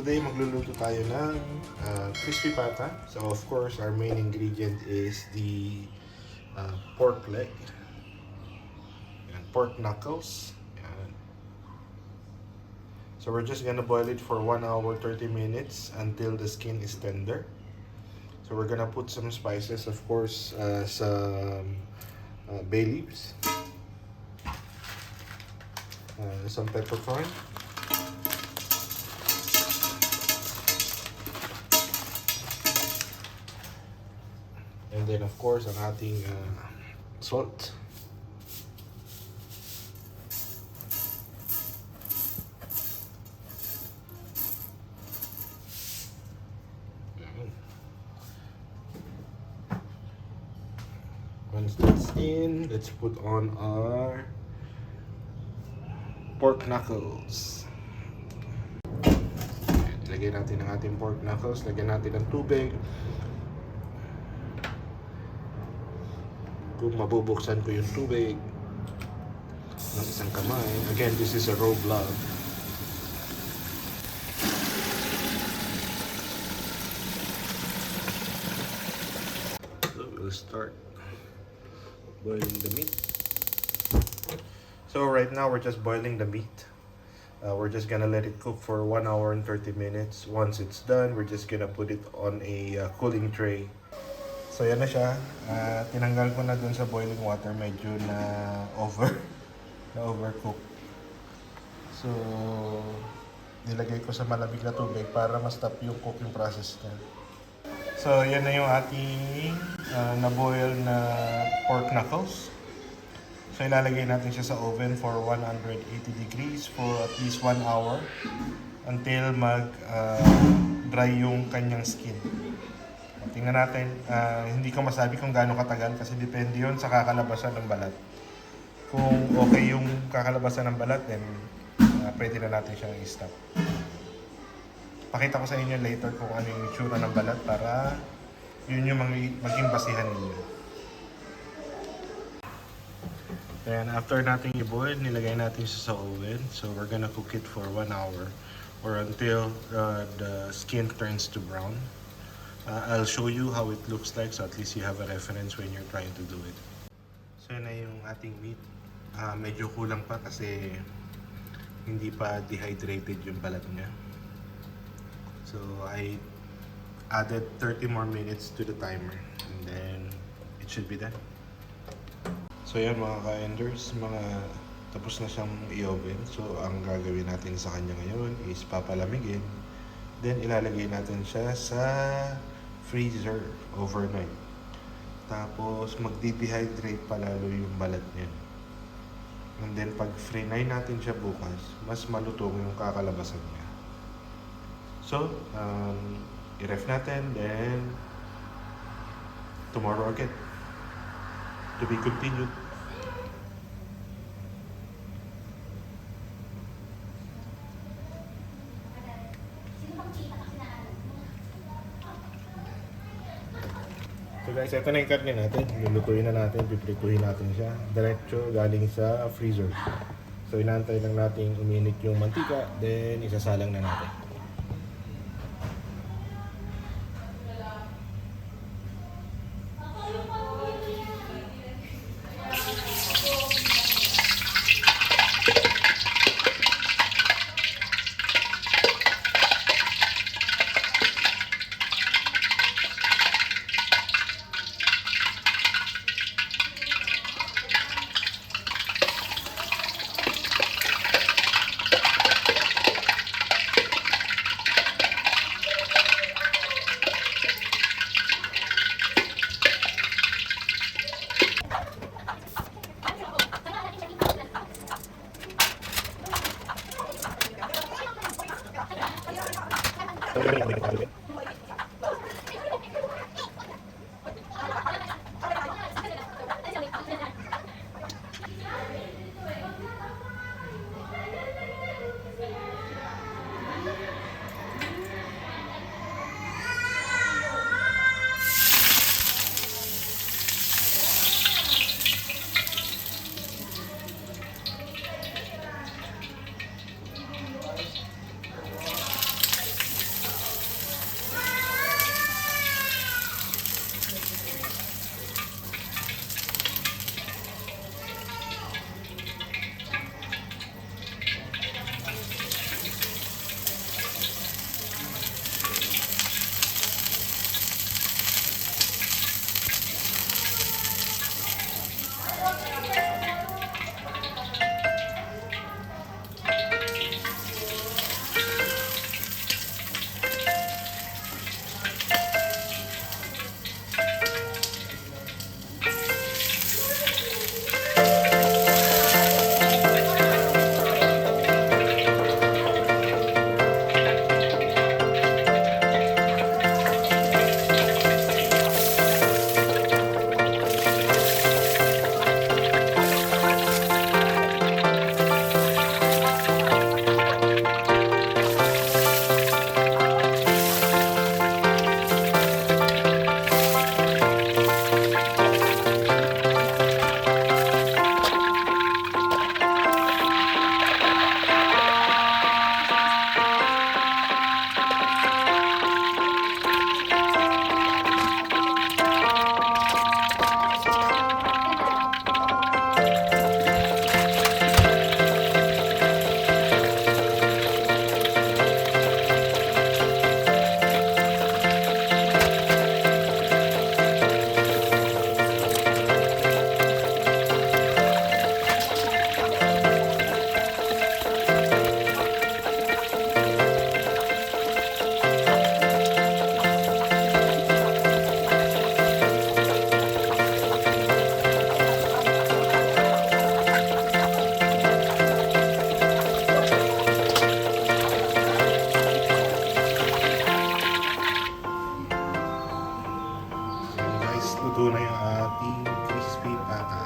today magluluto tayo ng crispy pata. So of course, our main ingredient is the pork leg. Yan, pork knuckles. Yan. So we're just gonna boil it for 1 hour 30 minutes until the skin is tender. So we're gonna put some spices, of course, some bay leaves, some peppercorn, and then of course ang ating salt. Once that's in, let's put on our pork knuckles. Ilagay natin ang ating pork knuckles, lagyan natin ng tubig. Kung mabubuksan ko yung tubig ng isang kamay. Again, this is a raw vlog. So we'll start boiling the meat. So right now we're just boiling the meat. We're just gonna let it cook for 1 hour and 30 minutes. Once it's done, we're just gonna put it on a cooling tray. So yan na siya. Tinanggal ko na dun sa boiling water, medyo na overcook. So nilagay ko sa malamig na tubig para ma-stop yung cooking process niya. So yan na yung ating na-boil na pork knuckles. So ilalagay natin siya sa oven for 180 degrees for at least 1 hour until dry yung kanyang skin. Tingnan natin, hindi ko masabi kung gaano katagal kasi depende yun sa kakalabasan ng balat. Kung okay yung kakalabasan ng balat, then pwede na natin siyang i-stop. Pakita ko sa inyo later kung ano yung itsura ng balat para yun yung maging basihan ninyo. Then after natin i-boil, nilagay natin siya sa oven. So we're gonna cook it for 1 hour or until the skin turns to brown. I'll show you how it looks like so at least you have a reference when you're trying to do it. So yun na yung ating meat. Medyo kulang pa kasi hindi pa dehydrated yung balat niya. So I added 30 more minutes to the timer and then it should be done. So yan mga ka-enders, tapos na siyang i-oven. So ang gagawin natin sa kanya ngayon is papalamigin. Then ilalagay natin siya sa freezer overnight. Tapos magdi-dehydrate pa lalo yung balat niya. And then pag fry natin siya bukas, mas malutong yung kakalabasan niya. So, i-ref natin, then tomorrow again. To be continued. So guys, ito na yung karne natin. Lulutuin na natin, piprituhin natin siya. Diretso galing sa freezer. So inaantay lang natin uminit yung mantika, then isasalang na natin. luto na yung ating crispy pata.